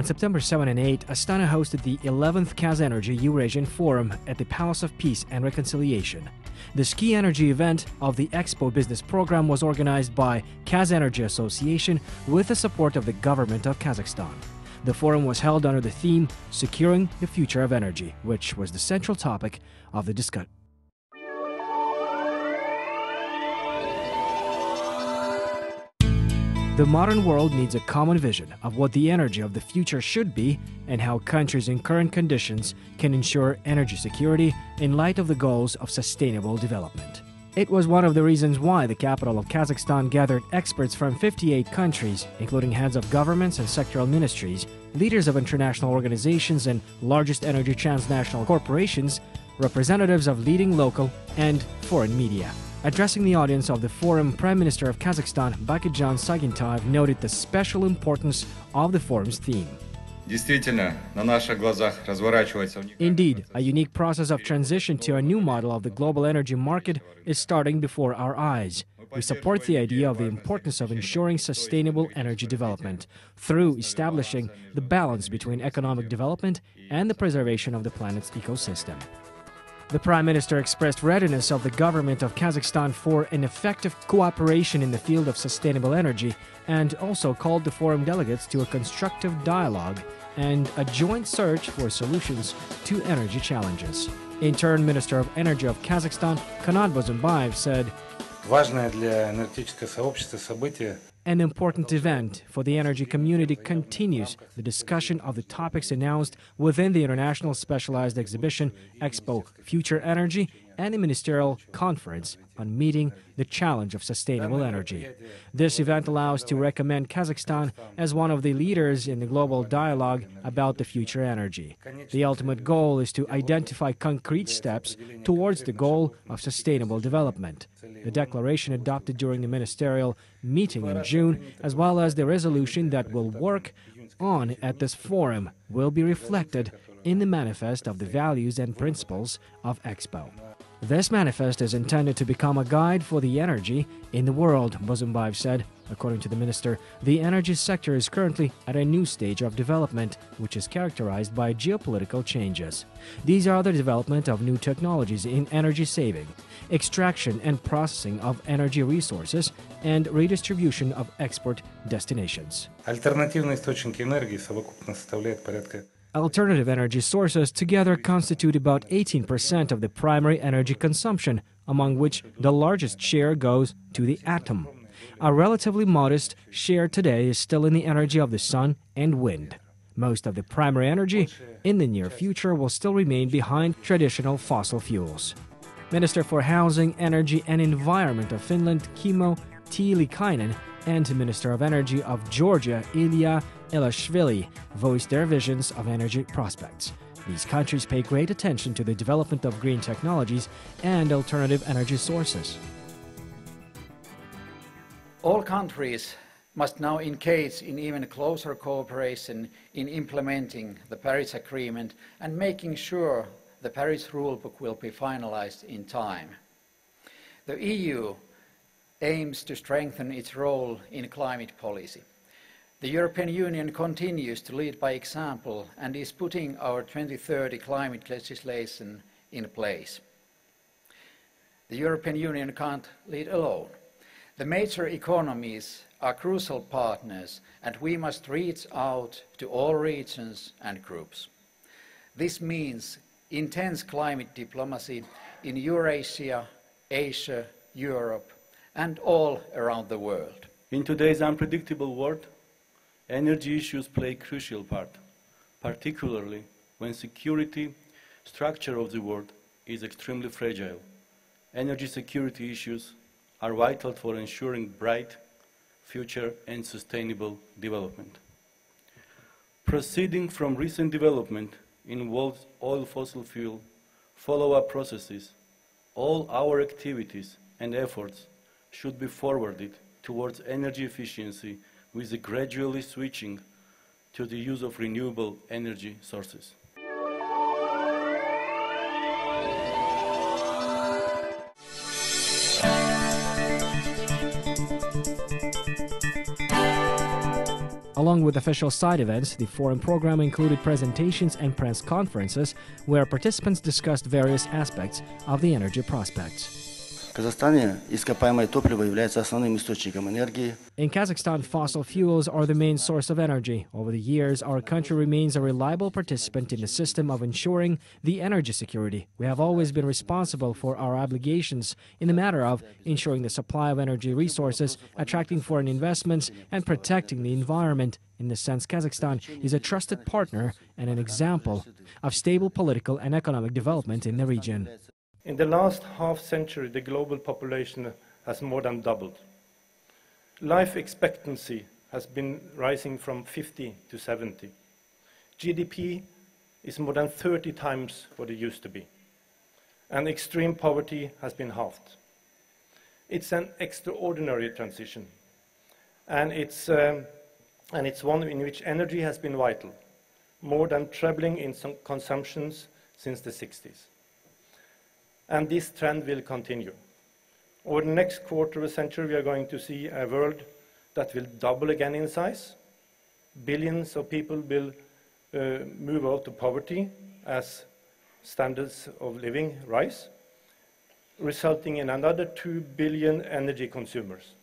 On September 7 and 8, Astana hosted the 11th Kazenergy Eurasian Forum at the Palace of Peace and Reconciliation. This key energy event of the Expo Business Program was organized by Kazenergy Association with the support of the government of Kazakhstan. The forum was held under the theme Securing the Future of Energy, which was the central topic of the discussion. The modern world needs a common vision of what the energy of the future should be and how countries in current conditions can ensure energy security in light of the goals of sustainable development. It was one of the reasons why the capital of Kazakhstan gathered experts from 58 countries, including heads of governments and sectoral ministries, leaders of international organizations and largest energy transnational corporations, representatives of leading local and foreign media. Addressing the audience of the forum, Prime Minister of Kazakhstan, Bakirjan Sagintayev, noted the special importance of the forum's theme. Indeed, a unique process of transition to a new model of the global energy market is starting before our eyes. We support the idea of the importance of ensuring sustainable energy development through establishing the balance between economic development and the preservation of the planet's ecosystem. The Prime Minister expressed readiness of the government of Kazakhstan for an effective cooperation in the field of sustainable energy and also called the forum delegates to a constructive dialogue and a joint search for solutions to energy challenges. In turn, Minister of Energy of Kazakhstan, Kanat Bozumbayev, said, an important event for the energy community continues the discussion of the topics announced within the International Specialized Exhibition Expo Future Energy and the Ministerial Conference on Meeting the Challenge of Sustainable Energy. This event allows to recommend Kazakhstan as one of the leaders in the global dialogue about the future energy. The ultimate goal is to identify concrete steps towards the goal of sustainable development. The declaration adopted during the ministerial meeting in June, as well as the resolution that will work on at this forum, will be reflected in the manifest of the values and principles of Expo. This manifest is intended to become a guide for the energy in the world, Bozumbayev said. According to the minister, the energy sector is currently at a new stage of development, which is characterized by geopolitical changes. These are the development of new technologies in energy saving, extraction and processing of energy resources, and redistribution of export destinations. Alternative energy sources together constitute about 18% of the primary energy consumption, among which the largest share goes to the atom. A relatively modest share today is still in the energy of the sun and wind. Most of the primary energy in the near future will still remain behind traditional fossil fuels. Minister for Housing, Energy and Environment of Finland, Kimmo Tiilikainen, and Minister of Energy of Georgia, Ilya Elashvili, voiced their visions of energy prospects. These countries pay great attention to the development of green technologies and alternative energy sources. All countries must now engage in even closer cooperation in implementing the Paris Agreement and making sure the Paris rulebook will be finalized in time. The EU aims to strengthen its role in climate policy. The European Union continues to lead by example and is putting our 2030 climate legislation in place. The European Union can't lead alone. The major economies are crucial partners, and we must reach out to all regions and groups. This means intense climate diplomacy in Eurasia, Asia, Europe, and all around the world. In today's unpredictable world, energy issues play a crucial part, particularly when security structure of the world is extremely fragile. Energy security issues are vital for ensuring bright future and sustainable development. Proceeding from recent development involves oil fossil fuel follow-up processes. All our activities and efforts should be forwarded towards energy efficiency with a gradually switching to the use of renewable energy sources. Along with official side events, the forum program included presentations and press conferences where participants discussed various aspects of the energy prospects. В Казахстане ископаемое топливо является основным источником энергии. In Kazakhstan, fossil fuels are the main source of energy. Over the years, our country remains a reliable participant in the system of ensuring the energy security. We have always been responsible for our obligations in the matter of ensuring the supply of energy resources, attracting foreign investments, and protecting the environment. In this sense, Kazakhstan is a trusted partner and an example of stable political and economic development in the region. In the last half-century, the global population has more than doubled. Life expectancy has been rising from 50 to 70. GDP is more than 30 times what it used to be. And extreme poverty has been halved. It's an extraordinary transition. And it's one in which energy has been vital, more than trebling in some consumptions since the 60s. And this trend will continue. Over the next quarter of a century, we are going to see a world that will double again in size. Billions of people will move out of poverty as standards of living rise, resulting in another 2 billion energy consumers.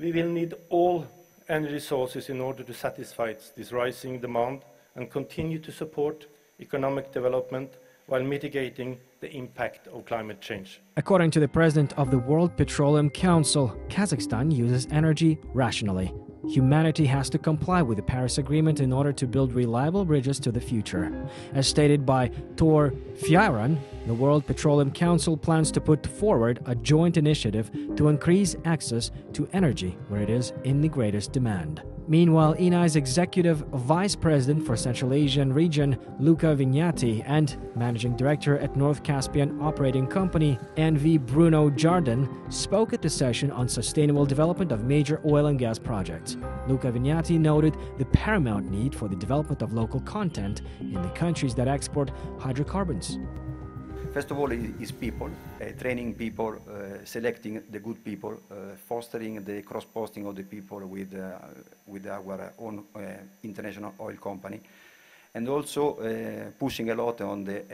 We will need all energy sources in order to satisfy this rising demand and continue to support economic development while mitigating the impact of climate change. According to the president of the World Petroleum Council, Kazakhstan uses energy rationally. Humanity has to comply with the Paris Agreement in order to build reliable bridges to the future. As stated by Tor Fjairan, the World Petroleum Council plans to put forward a joint initiative to increase access to energy where it is in the greatest demand. Meanwhile, INA's executive vice president for Central Asian region, Luca Vignati, and managing director at North Caspian Operating Company, NV Bruno Jardin, spoke at the session on sustainable development of major oil and gas projects. Luca Vignati noted the paramount need for the development of local content in the countries that export hydrocarbons. First of all, is people, training people, selecting the good people, fostering the cross-posting of the people with our own international oil company, and also pushing a lot on the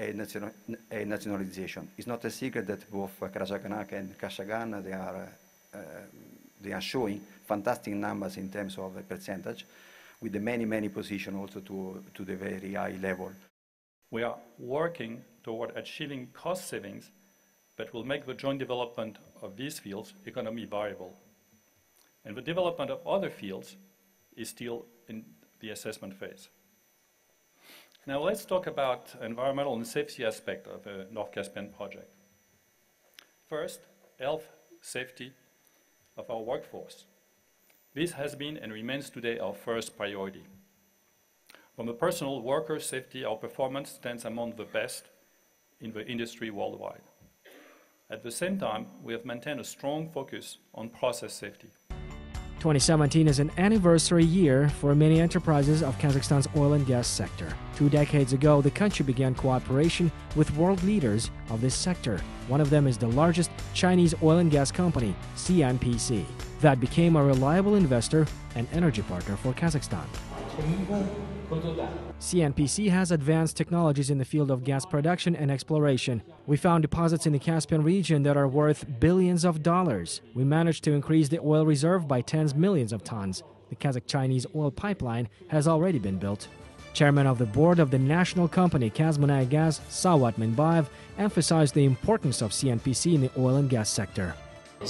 nationalization. It's not a secret that both Karachaganak and Kashagan, they are showing fantastic numbers in terms of percentage, with the many positions also to the very high level. We are working toward achieving cost savings that will make the joint development of these fields economically viable. And the development of other fields is still in the assessment phase. Now let's talk about environmental and safety aspect of the North Caspian project. First, health, safety of our workforce. This has been and remains today our first priority. From the personal worker safety, our performance stands among the best in the industry worldwide. At the same time, we have maintained a strong focus on process safety. 2017 is an anniversary year for many enterprises of Kazakhstan's oil and gas sector. 2 decades ago, the country began cooperation with world leaders of this sector. One of them is the largest Chinese oil and gas company, CNPC, that became a reliable investor and energy partner for Kazakhstan. CNPC has advanced technologies in the field of gas production and exploration. We found deposits in the Caspian region that are worth billions of dollars. We managed to increase the oil reserve by tens of millions of tons. The Kazakh-Chinese oil pipeline has already been built. Chairman of the board of the national company Kazmunay Gas, Sawat Minbayev, emphasized the importance of CNPC in the oil and gas sector. Now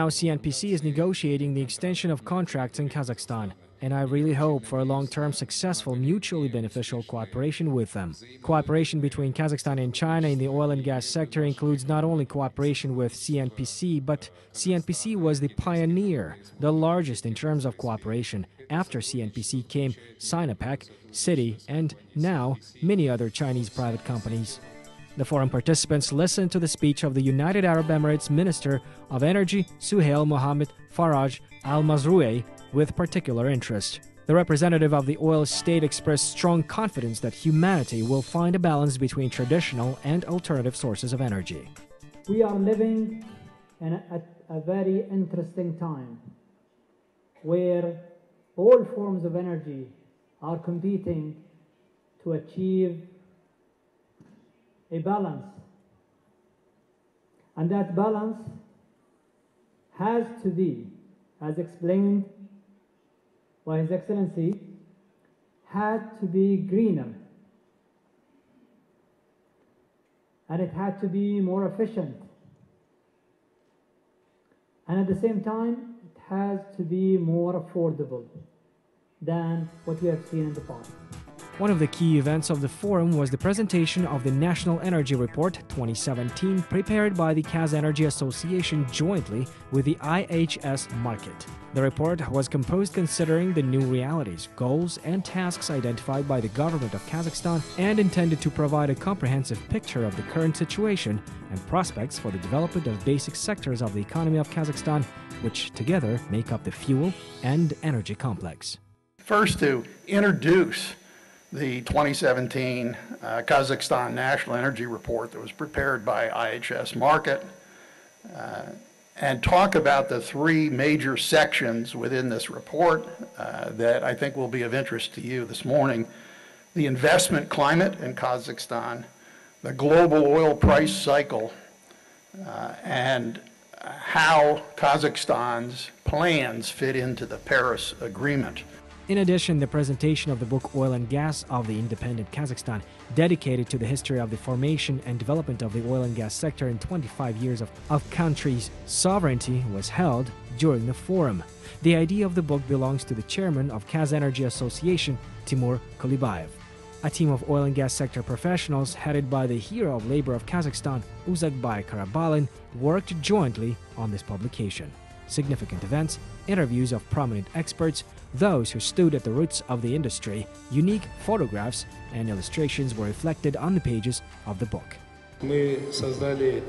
CNPC is negotiating the extension of contracts in Kazakhstan, and I really hope for a long-term, successful, mutually beneficial cooperation with them. Cooperation between Kazakhstan and China in the oil and gas sector includes not only cooperation with CNPC, but CNPC was the pioneer, the largest in terms of cooperation. After CNPC came Sinopec, Citi, and now many other Chinese private companies. The forum participants listened to the speech of the United Arab Emirates Minister of Energy, Suhail Mohammed Faraj Al-Mazrouei, with particular interest. The representative of the oil state expressed strong confidence that humanity will find a balance between traditional and alternative sources of energy. We are living at a very interesting time. where all forms of energy are competing to achieve a balance. And that balance has to be, as explained by His Excellency, had to be greener. And it had to be more efficient. And at the same time, it has to be more affordable than what we have seen in the past. One of the key events of the forum was the presentation of the National Energy Report 2017 prepared by the Kazenergy Association jointly with the IHS Markit. The report was composed considering the new realities, goals and tasks identified by the government of Kazakhstan and intended to provide a comprehensive picture of the current situation and prospects for the development of basic sectors of the economy of Kazakhstan, which together make up the fuel and energy complex. First, to introduce the 2017 Kazakhstan National Energy Report that was prepared by IHS Markit, and talk about the three major sections within this report that I think will be of interest to you this morning. The investment climate in Kazakhstan, the global oil price cycle, and how Kazakhstan's plans fit into the Paris Agreement. In addition, the presentation of the book Oil and Gas of the Independent Kazakhstan, dedicated to the history of the formation and development of the oil and gas sector in 25 years of country's sovereignty, was held during the forum. The idea of the book belongs to the chairman of Kazenergy Association, Timur Kulibayev. A team of oil and gas sector professionals headed by the hero of labor of Kazakhstan, Uzakbay Karabalin, worked jointly on this publication. Significant events, interviews of prominent experts, those who stood at the roots of the industry, unique photographs and illustrations were reflected on the pages of the book. Мы создали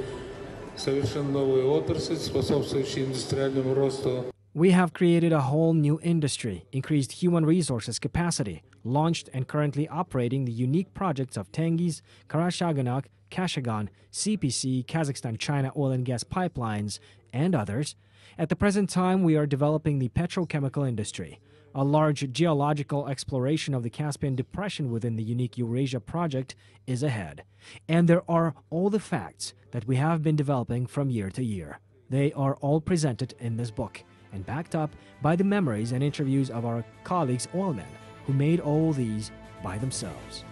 совершенно новую отрасль, способствующую индустриальному росту. We have created a whole new industry, increased human resources capacity, launched and currently operating the unique projects of Tengiz, Karachaganak, Kashagan, CPC, Kazakhstan-China oil and gas pipelines, and others. At the present time, we are developing the petrochemical industry. A large geological exploration of the Caspian Depression within the unique Eurasia project is ahead. And there are all the facts that we have been developing from year to year. They are all presented in this book and backed up by the memories and interviews of our colleagues oilmen who made all these by themselves.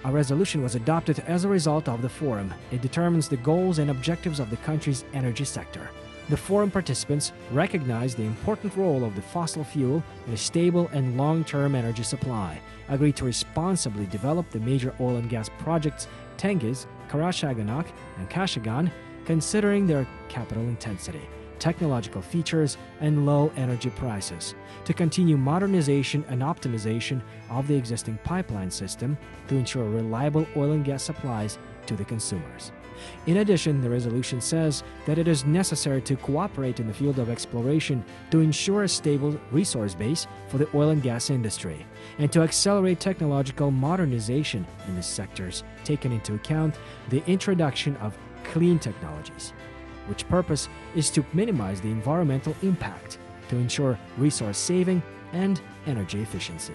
A resolution was adopted as a result of the forum. It determines the goals and objectives of the country's energy sector. The forum participants recognize the important role of the fossil fuel in a stable and long-term energy supply, agreed to responsibly develop the major oil and gas projects Tengiz, Karachaganak, and Kashagan, considering their capital intensity, technological features, and low energy prices, to continue modernization and optimization of the existing pipeline system to ensure reliable oil and gas supplies to the consumers. In addition, the resolution says that it is necessary to cooperate in the field of exploration to ensure a stable resource base for the oil and gas industry, and to accelerate technological modernization in these sectors, taking into account the introduction of clean technologies, which purpose is to minimize the environmental impact, to ensure resource saving and energy efficiency.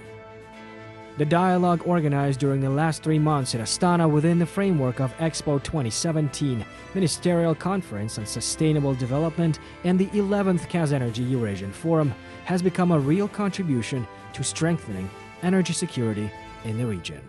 The dialogue organized during the last 3 months in Astana within the framework of Expo 2017, Ministerial Conference on Sustainable Development, and the 11th Kazenergy Eurasian Forum has become a real contribution to strengthening energy security in the region.